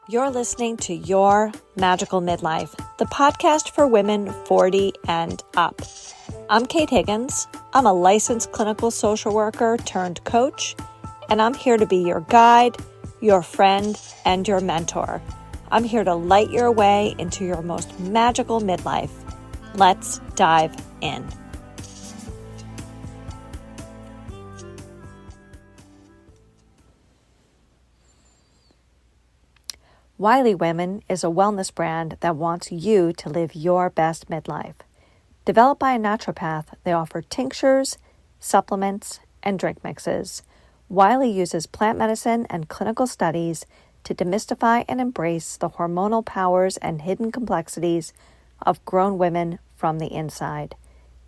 You're listening to Your Magical Midlife, the podcast for women 40 and up. I'm Kate Higgins. I'm a licensed clinical social worker turned coach, and I'm here to be your guide, your friend, and your mentor. I'm here to light your way into your most magical midlife. Let's dive in. Wiley Women is a wellness brand that wants you to live your best midlife. Developed by a naturopath, they offer tinctures, supplements, and drink mixes. Wiley uses plant medicine and clinical studies to demystify and embrace the hormonal powers and hidden complexities of grown women from the inside.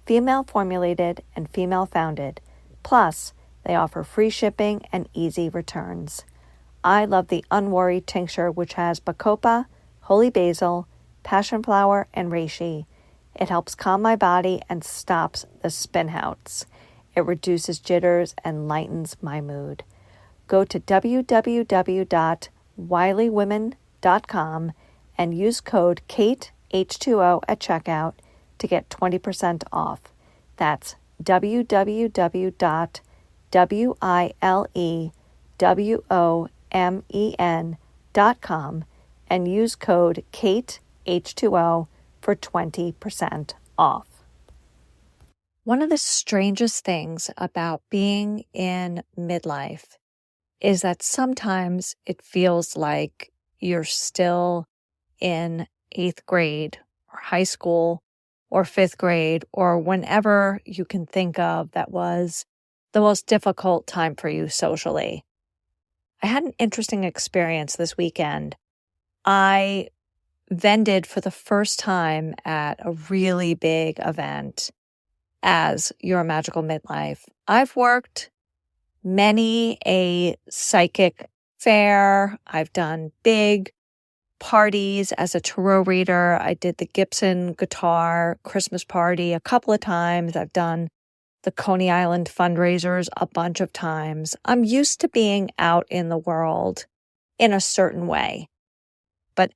Female formulated and female founded. Plus, they offer free shipping and easy returns. I love the Unworried tincture, which has bacopa, holy basil, passion flower, and reishi. It helps calm my body and stops the spinouts. It reduces jitters and lightens my mood. Go to www.wileywomen.com and use code KATEH2O at checkout to get 20% off. That's www.wileywomen.com and use code KATEH2O for 20% off. One of the strangest things about being in midlife is that sometimes it feels like you're still in 8th grade or high school or 5th grade or whenever you can think of that was the most difficult time for you socially. I had an interesting experience this weekend. I vended for the first time at a really big event as Your Magical Midlife. I've worked many a psychic fair. I've done big parties as a tarot reader. I did the Gibson guitar Christmas party a couple of times. I've done the Coney Island fundraisers a bunch of times. I'm used to being out in the world in a certain way. But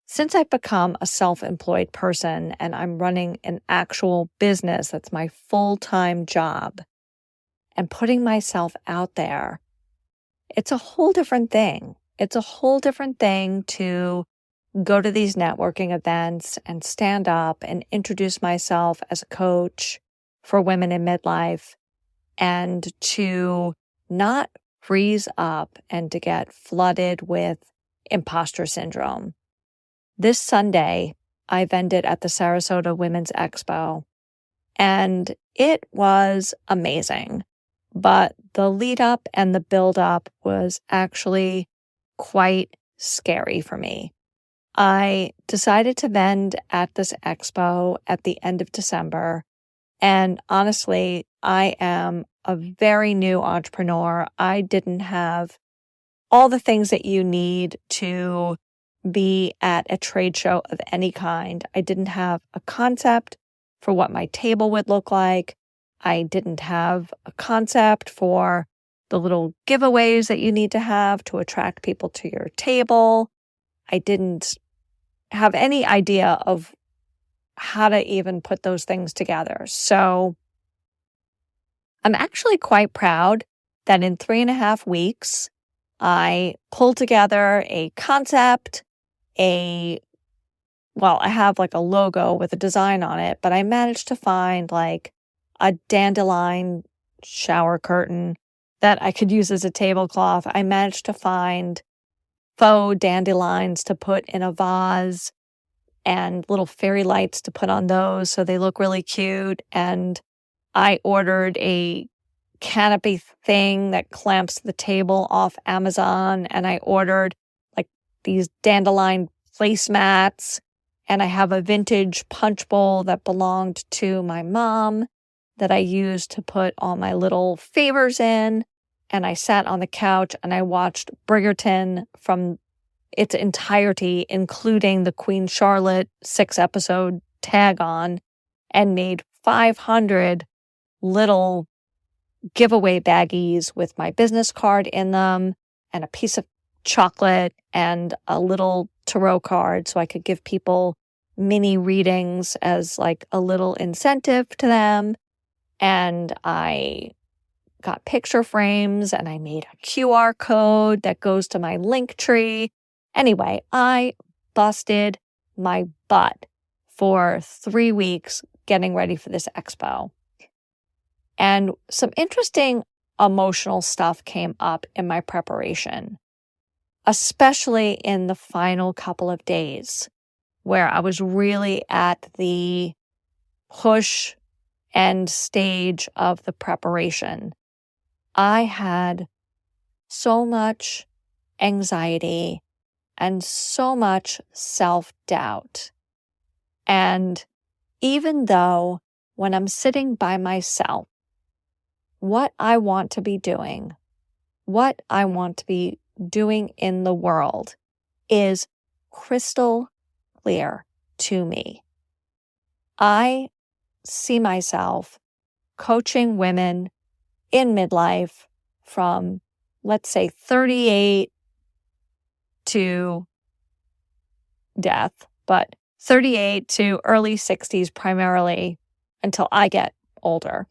since I've become a self-employed person and I'm running an actual business that's my full-time job and putting myself out there, it's a whole different thing. It's a whole different thing to go to these networking events and stand up and introduce myself as a coach for women in midlife and to not freeze up and to get flooded with imposter syndrome. This Sunday, I vended at the Sarasota Women's Expo, and it was amazing. But the lead up and the build up was actually quite scary for me. I decided to vend at this expo at the end of December. And honestly, I am a very new entrepreneur. I didn't have all the things that you need to be at a trade show of any kind. I didn't have a concept for what my table would look like. I didn't have a concept for the little giveaways that you need to have to attract people to your table. I didn't have any idea of how to even put those things together. So I'm actually quite proud that in 3.5 weeks, I pulled together a concept, I have like a logo with a design on it, but I managed to find like a dandelion shower curtain that I could use as a tablecloth. I managed to find faux dandelions to put in a vase and little fairy lights to put on those so they look really cute. And I ordered a canopy thing that clamps the table off Amazon, and I ordered like these dandelion placemats, and I have a vintage punch bowl that belonged to my mom that I used to put all my little favors in. And I sat on the couch and I watched Bridgerton from its entirety, including the Queen Charlotte 6-episode tag on, and made 500 little giveaway baggies with my business card in them and a piece of chocolate and a little tarot card so I could give people mini readings as like a little incentive to them. And I got picture frames and I made a QR code that goes to my link tree. Anyway, I busted my butt for 3 weeks getting ready for this expo. And some interesting emotional stuff came up in my preparation, especially in the final couple of days where I was really at the push end stage of the preparation. I had so much anxiety and so much self-doubt. And even though when I'm sitting by myself, what I want to be doing, what I want to be doing in the world is crystal clear to me. I see myself coaching women in midlife from, let's say, 38 to death, but 38 to early 60s primarily until I get older,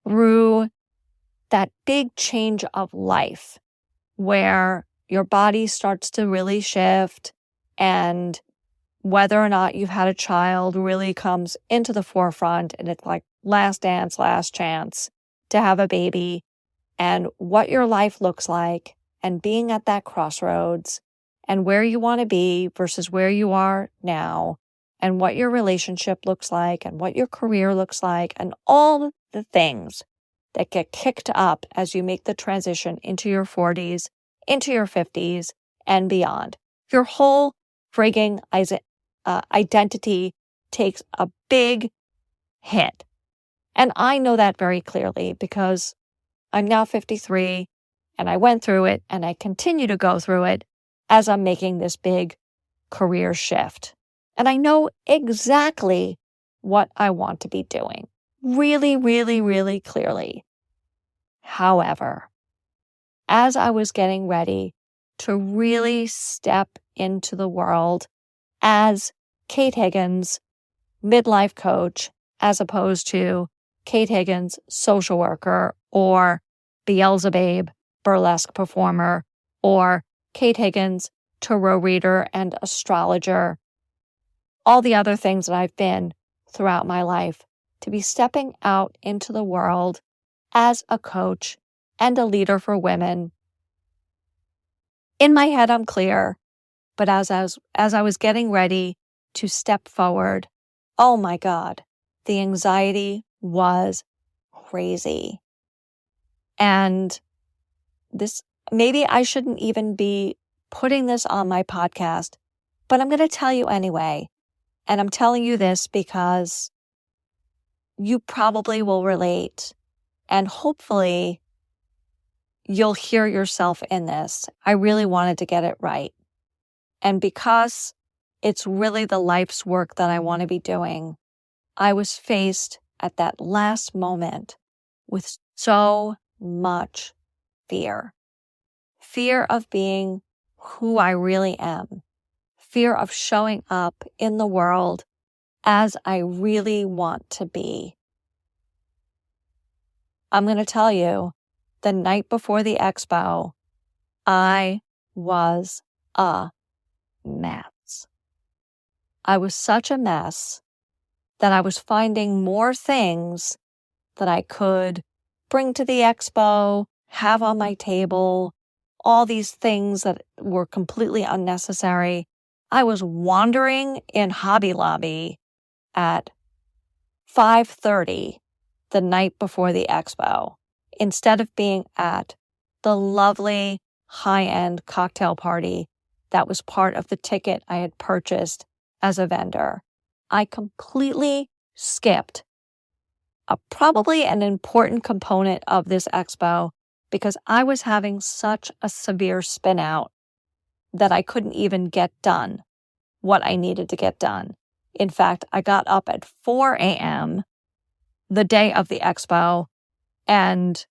through that big change of life where your body starts to really shift and whether or not you've had a child really comes into the forefront, and it's like last dance, last chance to have a baby, and what your life looks like, and being at that crossroads, and where you want to be versus where you are now, and what your relationship looks like, and what your career looks like, and all the things that get kicked up as you make the transition into your 40s, into your 50s, and beyond. Your whole frigging identity takes a big hit. And I know that very clearly because I'm now 53 and I went through it and I continue to go through it as I'm making this big career shift. And I know exactly what I want to be doing. Really, really, really clearly. However, as I was getting ready to really step into the world as Kate Higgins, midlife coach, as opposed to Kate Higgins, social worker, or Beelzebub, burlesque performer, or Kate Higgins, tarot reader and astrologer, all the other things that I've been throughout my life, to be stepping out into the world as a coach and a leader for women. In my head, I'm clear, but as I was getting ready to step forward, oh my God, the anxiety was crazy. And this, maybe I shouldn't even be putting this on my podcast, but I'm going to tell you anyway. And I'm telling you this because you probably will relate, and hopefully you'll hear yourself in this. I really wanted to get it right. And because it's really the life's work that I want to be doing, I was faced at that last moment with so much fear. Fear of being who I really am. Fear of showing up in the world as I really want to be. I'm going to tell you, the night before the expo, I was a mess. I was such a mess that I was finding more things that I could bring to the expo, have on my table, all these things that were completely unnecessary. I was wandering in Hobby Lobby at 5:30 the night before the expo, instead of being at the lovely high-end cocktail party that was part of the ticket I had purchased as a vendor. I completely skipped probably an important component of this expo because I was having such a severe spin out that I couldn't even get done what I needed to get done. In fact, I got up at 4 a.m. the day of the expo, and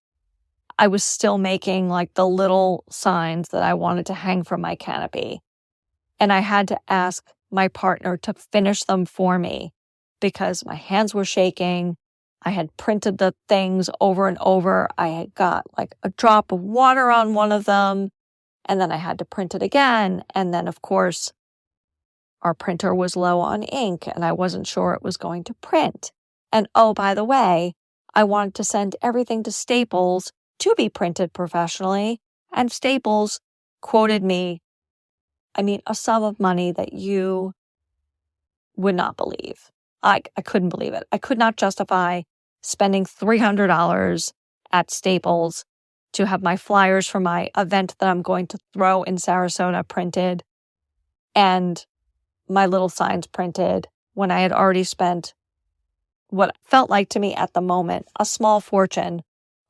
I was still making like the little signs that I wanted to hang from my canopy. And I had to ask my partner to finish them for me because my hands were shaking. I had printed the things over and over. I had got like a drop of water on one of them, and then I had to print it again. And then, of course, our printer was low on ink, and I wasn't sure it was going to print. And oh, by the way, I wanted to send everything to Staples to be printed professionally, and Staples quoted me, a sum of money that you would not believe. I couldn't believe it. I could not justify spending $300 at Staples to have my flyers for my event that I'm going to throw in Sarasota printed and my little signs printed when I had already spent what felt like to me at the moment a small fortune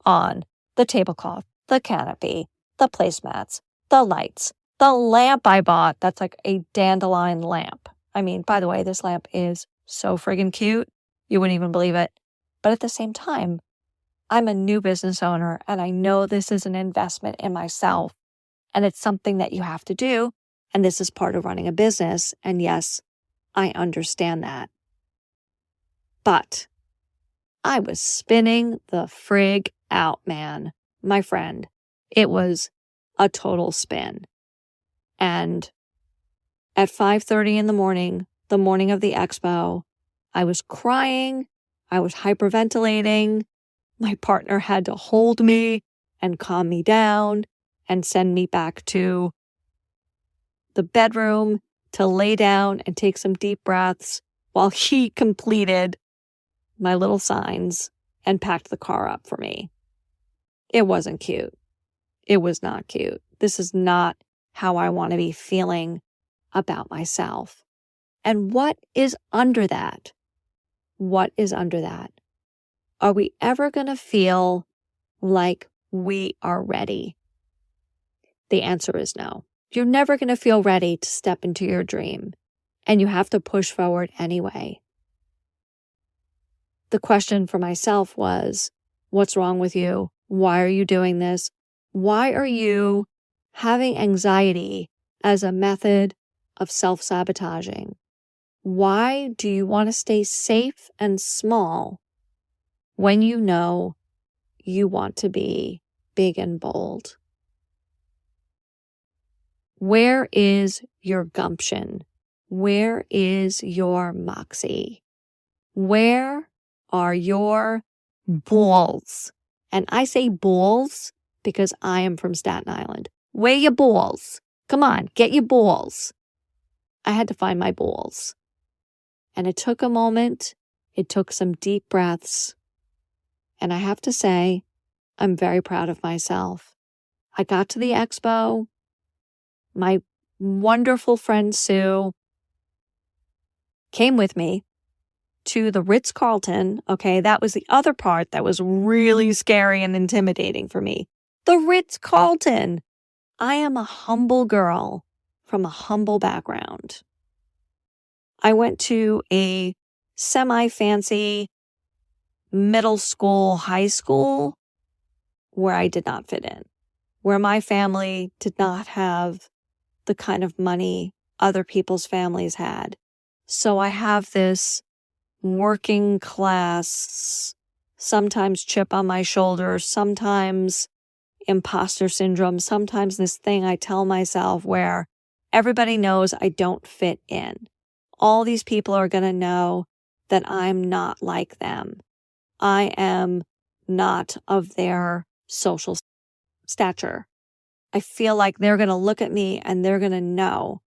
on the tablecloth, the canopy, the placemats, the lights, the lamp I bought. That's like a dandelion lamp. By the way, this lamp is so friggin' cute. You wouldn't even believe it. But at the same time, I'm a new business owner and I know this is an investment in myself and it's something that you have to do. And this is part of running a business. And yes, I understand that. But I was spinning the frig out, man. My friend, it was a total spin. And at 5:30 in the morning of the expo, I was crying. I was hyperventilating. My partner had to hold me and calm me down and send me back to the bedroom to lay down and take some deep breaths while he completed my little signs and packed the car up for me. It wasn't cute. It was not cute. This is not how I want to be feeling about myself. And what is under that? What is under that? Are we ever going to feel like we are ready? The answer is no. You're never going to feel ready to step into your dream, and you have to push forward anyway. The question for myself was, what's wrong with you? Why are you doing this? Why are you having anxiety as a method of self-sabotaging? Why do you want to stay safe and small when you know you want to be big and bold? Where is your gumption? Where is your moxie? Where are your balls? And I say balls because I am from Staten Island. Where your balls? Come on, get your balls. I had to find my balls. And it took a moment. It took some deep breaths. And I have to say, I'm very proud of myself. I got to the expo. My wonderful friend Sue came with me to the Ritz-Carlton. Okay, that was the other part that was really scary and intimidating for me. The Ritz-Carlton. I am a humble girl from a humble background. I went to a semi-fancy middle school, high school where I did not fit in, where my family did not have the kind of money other people's families had. So I have this working class, sometimes chip on my shoulder, sometimes imposter syndrome, sometimes this thing I tell myself where everybody knows I don't fit in. All these people are going to know that I'm not like them. I am not of their social stature. I feel like they're going to look at me and they're going to know.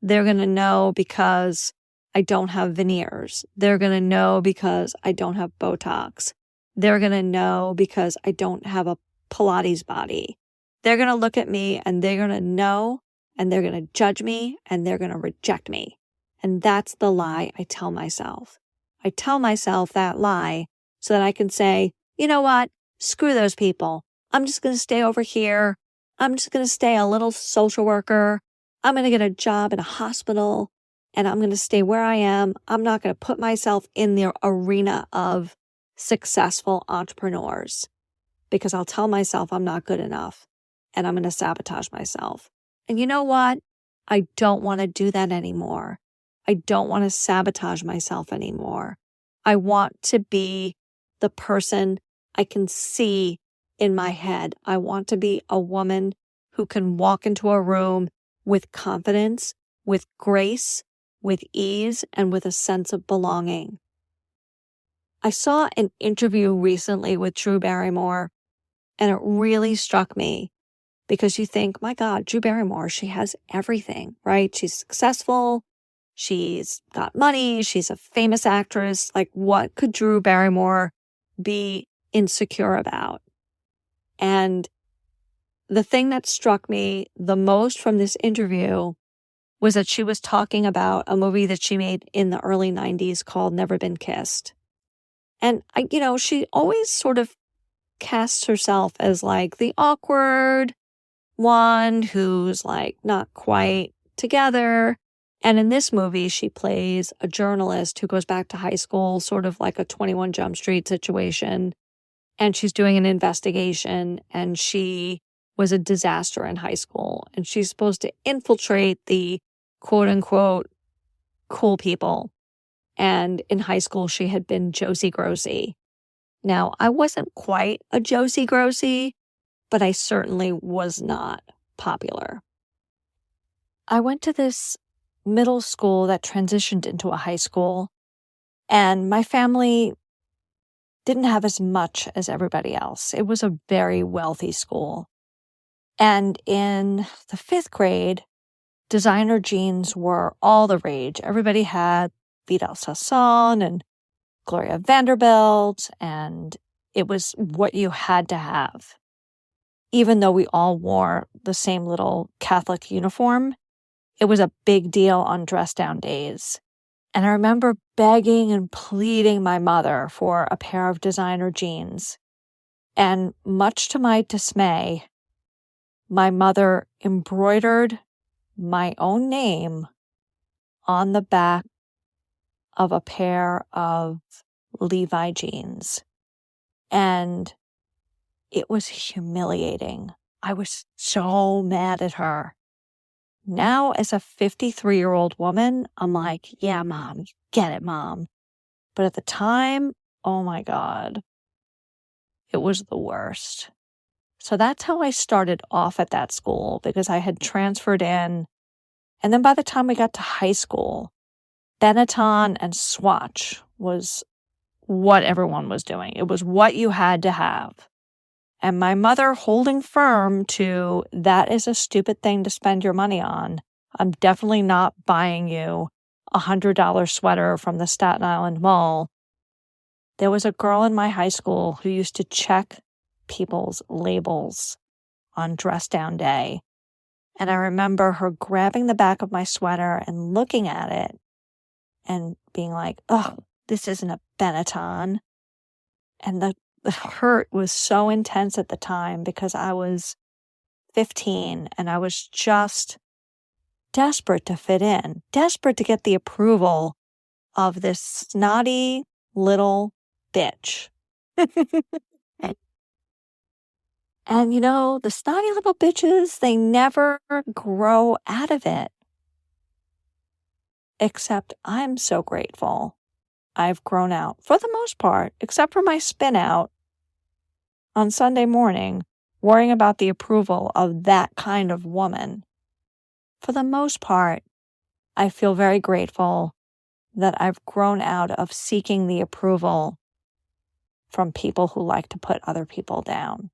They're going to know because I don't have veneers. They're going to know because I don't have Botox. They're going to know because I don't have a Pilates body. They're going to look at me and they're going to know and they're going to judge me and they're going to reject me. And that's the lie I tell myself. I tell myself that lie so that I can say, you know what? Screw those people. I'm just going to stay over here. I'm just going to stay a little social worker. I'm going to get a job in a hospital and I'm going to stay where I am. I'm not going to put myself in the arena of successful entrepreneurs. because I'll tell myself I'm not good enough and I'm going to sabotage myself. And you know what? I don't want to do that anymore. I don't want to sabotage myself anymore. I want to be the person I can see in my head. I want to be a woman who can walk into a room with confidence, with grace, with ease, and with a sense of belonging. I saw an interview recently with Drew Barrymore, and it really struck me because you think, my God, Drew Barrymore, she has everything, right? She's successful. She's got money. She's a famous actress. Like, what could Drew Barrymore be insecure about? And the thing that struck me the most from this interview was that she was talking about a movie that she made in the early 90s called Never Been Kissed. And she always sort of casts herself as like the awkward one who's like not quite together. And in this movie, she plays a journalist who goes back to high school, sort of like a 21 Jump Street situation. And she's doing an investigation, and she was a disaster in high school. And she's supposed to infiltrate the quote unquote cool people. And in high school, she had been Josie Grossi. Now, I wasn't quite a Josie Grossi, but I certainly was not popular. I went to this middle school that transitioned into a high school, and my family didn't have as much as everybody else. It was a very wealthy school. And in the 5th grade, designer jeans were all the rage. Everybody had Vidal Sassoon and Gloria Vanderbilt, and it was what you had to have. Even though we all wore the same little Catholic uniform, it was a big deal on dress down days. And I remember begging and pleading my mother for a pair of designer jeans. And much to my dismay, my mother embroidered my own name on the back of a pair of Levi jeans. And it was humiliating. I was so mad at her. Now, as a 53-year-old woman, I'm like, yeah, Mom, get it, Mom. But at the time, oh my God, it was the worst. So that's how I started off at that school, because I had transferred in. And then by the time we got to high school, Benetton and Swatch was what everyone was doing. It was what you had to have. And my mother holding firm to, that is a stupid thing to spend your money on. I'm definitely not buying you a $100 sweater from the Staten Island Mall. There was a girl in my high school who used to check people's labels on dress down day. And I remember her grabbing the back of my sweater and looking at it and being like, oh, this isn't a Benetton. And the hurt was so intense at the time because I was 15 and I was just desperate to fit in, desperate to get the approval of this snotty little bitch. And the snotty little bitches, they never grow out of it. Except I'm so grateful I've grown out, for the most part, except for my spin out on Sunday morning, worrying about the approval of that kind of woman. For the most part, I feel very grateful that I've grown out of seeking the approval from people who like to put other people down.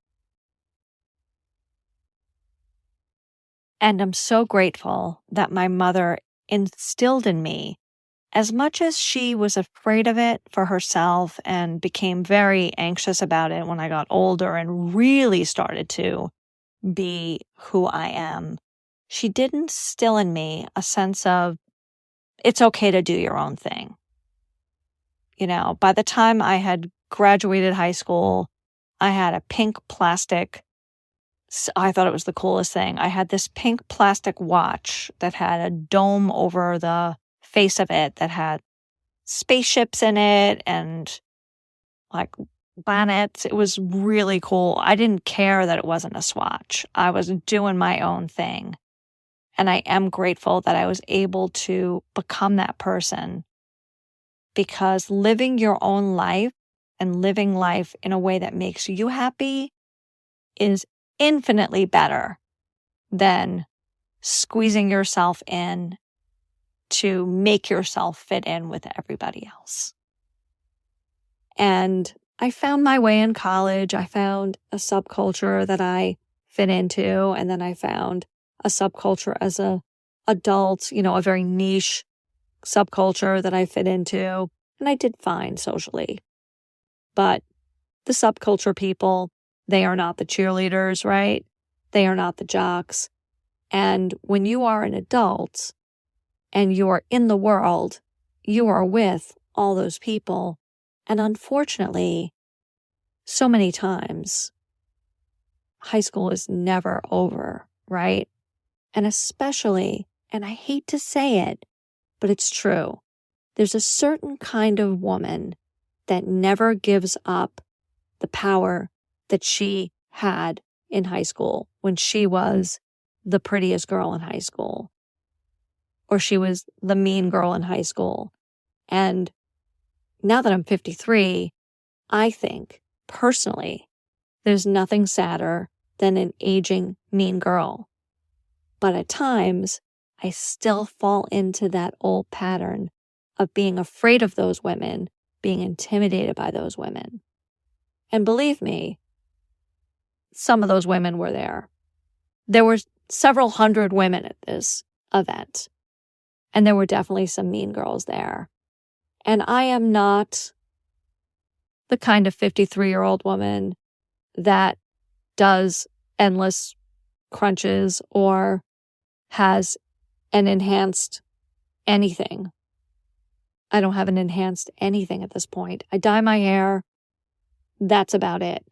And I'm so grateful that my mother instilled in me, as much as she was afraid of it for herself and became very anxious about it when I got older and really started to be who I am, she did instill in me a sense of it's okay to do your own thing. By the time I had graduated high school, I had a pink plastic, I thought it was the coolest thing. I had this pink plastic watch that had a dome over the face of it that had spaceships in it and like planets. It was really cool. I didn't care that it wasn't a swatch. I was doing my own thing. And I am grateful that I was able to become that person, because living your own life and living life in a way that makes you happy is infinitely better than squeezing yourself in to make yourself fit in with everybody else. And I found my way in college. I found a subculture that I fit into, and then I found a subculture as a adult, a very niche subculture that I fit into, and I did fine socially. But the subculture people, they are not the cheerleaders, right? They are not the jocks. And when you are an adult and you are in the world, you are with all those people. And unfortunately, so many times, high school is never over, right? And especially, and I hate to say it, but it's true, there's a certain kind of woman that never gives up the power that she had in high school when she was the prettiest girl in high school, or she was the mean girl in high school. And now that I'm 53, I think, personally, there's nothing sadder than an aging mean girl. But at times, I still fall into that old pattern of being afraid of those women, being intimidated by those women. And believe me, some of those women were there. There were several hundred women at this event, and there were definitely some mean girls there. And I am not the kind of 53-year-old woman that does endless crunches or has an enhanced anything. I don't have an enhanced anything at this point. I dye my hair. That's about it.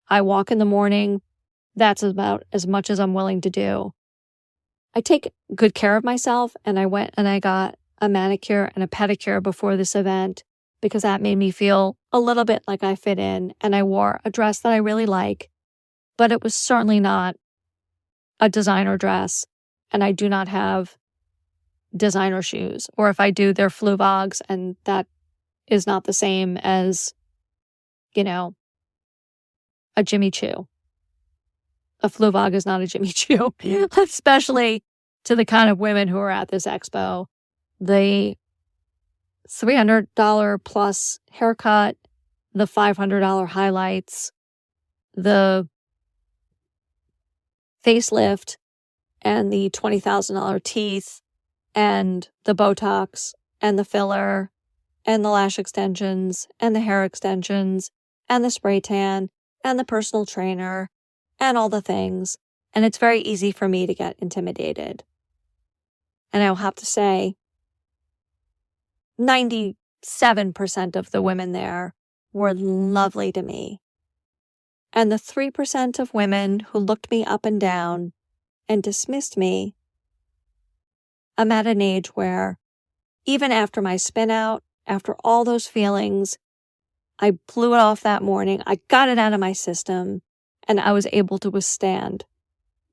I walk in the morning. That's about as much as I'm willing to do. I take good care of myself, and I went and I got a manicure and a pedicure before this event because that made me feel a little bit like I fit in, and I wore a dress that I really like, but it was certainly not a designer dress, and I do not have designer shoes, or if I do, they're Fluvogs, and that is not the same as, a Jimmy Choo. A Fluvog is not a Jimmy Choo, especially to the kind of women who are at this expo. The $300 plus haircut, the $500 highlights, the facelift, and the $20,000 teeth, and the Botox, and the filler, and the lash extensions, and the hair extensions, and the spray tan, and the personal trainer, and all the things. And it's very easy for me to get intimidated. And I'll have to say, 97% of the women there were lovely to me. And the 3% of women who looked me up and down and dismissed me, I'm at an age where even after my spin out, after all those feelings, I blew it off that morning. I got it out of my system, and I was able to withstand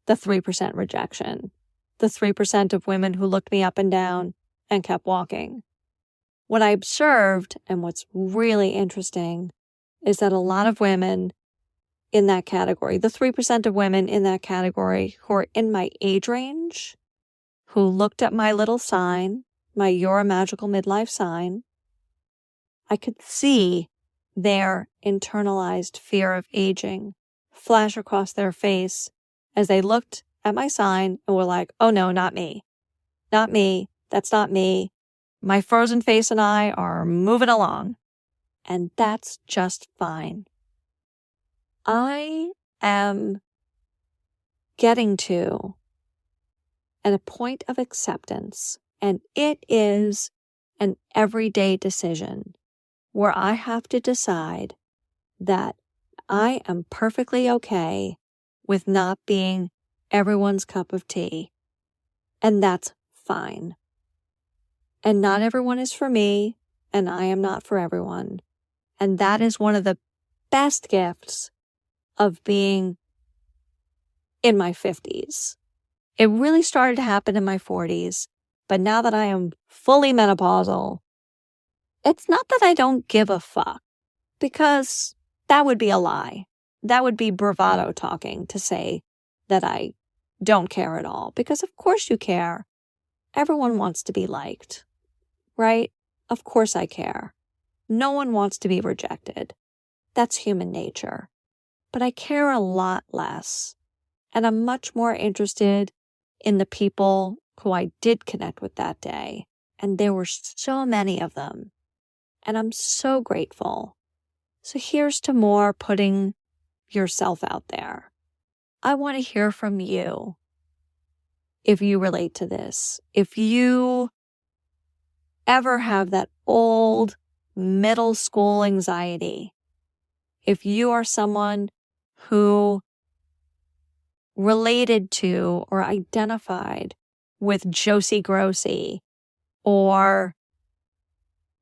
the 3% rejection, the 3% of women who looked me up and down and kept walking. What I observed, and what's really interesting, is that a lot of women in that category, the 3% of women in that category who are in my age range, who looked at my little sign, my You're a Magical Midlife sign, I could see their internalized fear of aging flash across their face as they looked at my sign and were like, oh no, not me. Not me. That's not me. My frozen face and I are moving along. And that's just fine. I am getting to at a point of acceptance, and it is an everyday decision where I have to decide that I am perfectly okay with not being everyone's cup of tea, and that's fine. And not everyone is for me, and I am not for everyone. And that is one of the best gifts of being in my 50s. It really started to happen in my 40s, but now that I am fully menopausal, it's not that I don't give a fuck, because that would be a lie. That would be bravado talking to say that I don't care at all, because of course you care. Everyone wants to be liked, right? Of course I care. No one wants to be rejected. That's human nature. But I care a lot less. And I'm much more interested in the people who I did connect with that day. And there were so many of them. And I'm so grateful. So here's to more putting yourself out there. I want to hear from you if you relate to this. If you ever have that old middle school anxiety, if you are someone who related to or identified with Josie Grossi or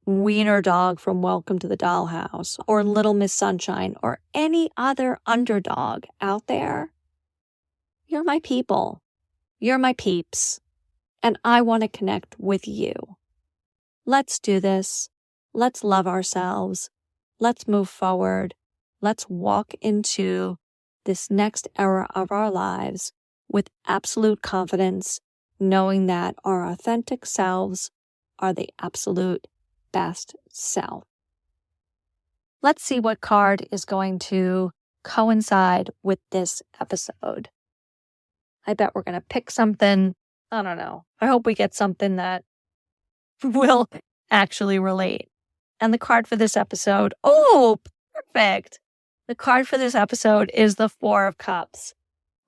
Wiener Dog from Welcome to the Dollhouse or Little Miss Sunshine or any other underdog out there, you're my people. You're my peeps. And I want to connect with you. Let's do this. Let's love ourselves. Let's move forward. Let's walk into this next era of our lives with absolute confidence, knowing that our authentic selves are the absolute best self. Let's see what card is going to coincide with this episode. I bet we're going to pick something. I don't know. I hope we get something that will actually relate. And the card for this episode, oh, perfect. The card for this episode is the Four of Cups.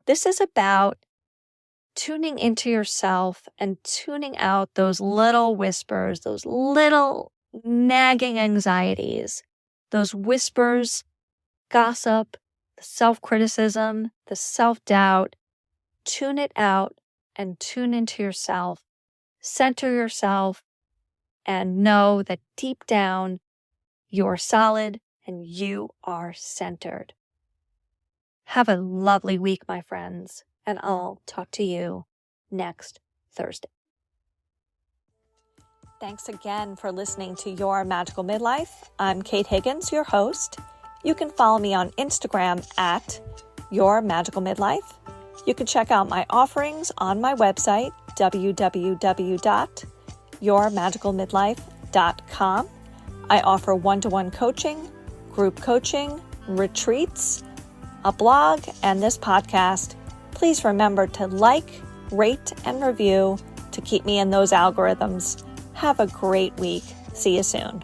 This is about tuning into yourself and tuning out those little whispers, those little nagging anxieties, those whispers, gossip, the self-criticism, the self-doubt. Tune it out and tune into yourself. Center yourself and know that deep down you are solid and you are centered. Have a lovely week, my friends, and I'll talk to you next Thursday. Thanks again for listening to Your Magical Midlife. I'm Kate Higgins, your host. You can follow me on Instagram at Your Magical Midlife. You can check out my offerings on my website, www.yourmagicalmidlife.com. I offer one-to-one coaching, group coaching, retreats, a blog, and this podcast. Please remember to like, rate, and review to keep me in those algorithms. Have a great week. See you soon.